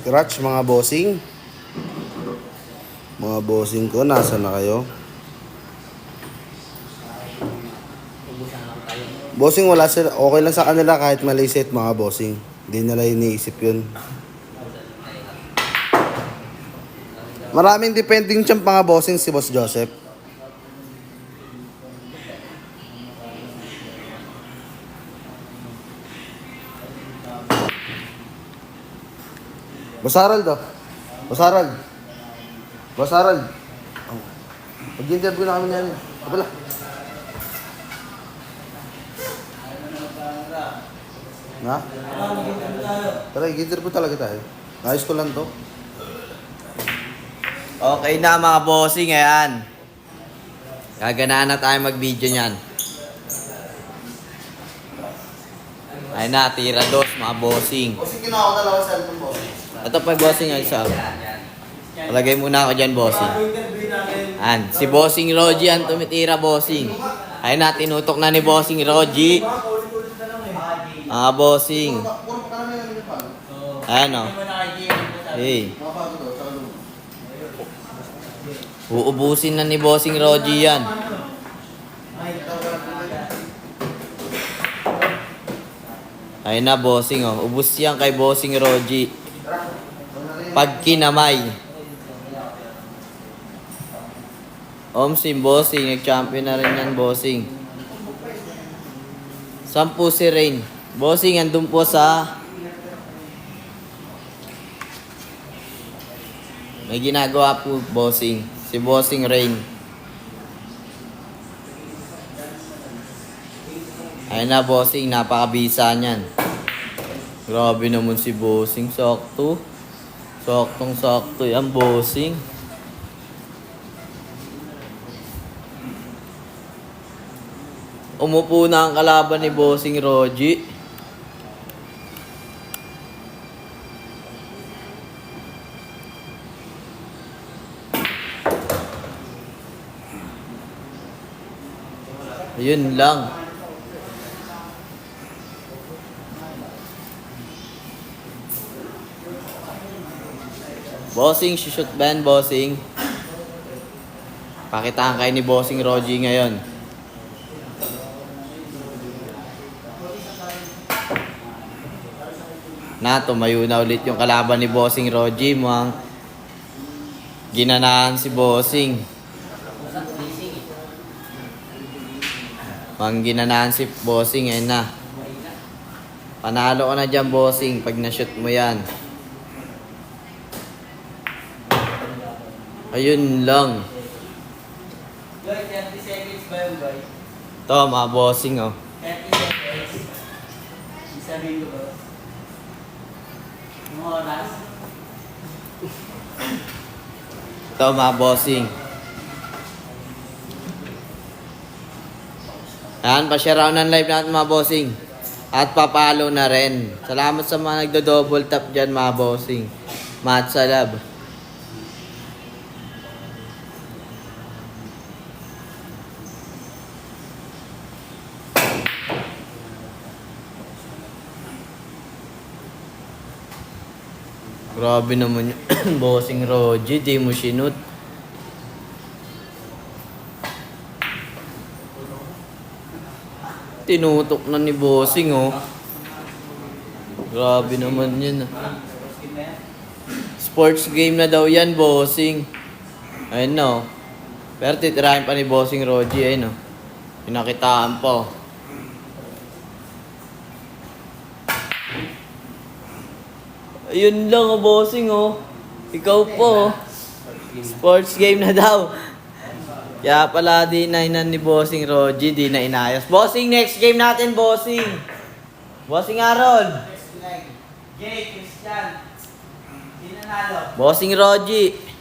Scratch mga bossing. Mga bossing ko, nasa na kayo? Bossing, wala sila. Okay lang sa kanila kahit mali set mga bossing. Hindi nila iniisip yun. Maraming depending champ mga bossing si Boss Joseph. Boss Harold oh. Boss Harold. Boss Harold. Pag-interview na kami niyan. Wala. Na? Tara, i-interview talaga tayo. Ayos ko lang to. Okay na mga bossing, ayan. Gaganaan na tayo mag-video niyan. Ayun na, tira dos mga bossing. Bossing, kinuha ko dalawa cellphone bossing. Ito pa bossing ay isa. Palagay muna ako dyan bossing. Ayan, si bossing Roji ang tumitira bossing. Ayun na, tinutok na ni bossing Roji. Bossing. Ayan o. Hey. Uubusin na ni bossing Roji yan. Ayun na bossing oh. Ubus yan kay bossing Roji. Pag kinamay. Omsim bossing. Nag-champion na rin yan bossing. 10 si Rain. Bossing andun po sa... May ginagawa po bossing. Si bossing Rain. Ayun na bossing. Napakabisa niyan. Grabe naman si bossing. Sakto. Saktong sakto yan bossing. Umupo na ang kalaban ni bossing Roji. Ayun lang. Bossing, shoot ban bossing. Pakitaan kayo ni bossing Roji ngayon. Na, tumayo na ulit yung kalaban ni bossing Roji. Mukhang ginanahan si bossing. Mukhang ginanahan si bossing. Ayun na. Panalo ka na dyan bossing pag na-shoot mo yan. Ayun lang. 30 seconds ba yun, boy? Ito, mga bossing, oh. 30 seconds. Isabihin ko ba? Yung oras? Ito, mga bossing. Ayan, pa-share out ng live natin, mga bossing. At papalo na rin. Salamat sa mga nagdo-double tap dyan, mga bossing. Mat sa lab. Grabe naman yung bossing Roji, di mo sinut. Tinutok na ni bossing oh. Grabe naman yun. Sports game na daw yan bossing. Ayun no. Pero titirahin pa ni Bossing Roji, eh, no? Pinakitaan po. Ayun lang, oh, Bossing, oh. Ikaw po, oh. Sports game na daw. Kaya pala di na inan ni Bossing Roji, di na inayos. Bossing, next game natin, Bossing. Bossing Aaron. Jay, Christian. Sino nalo? Bossing Roji.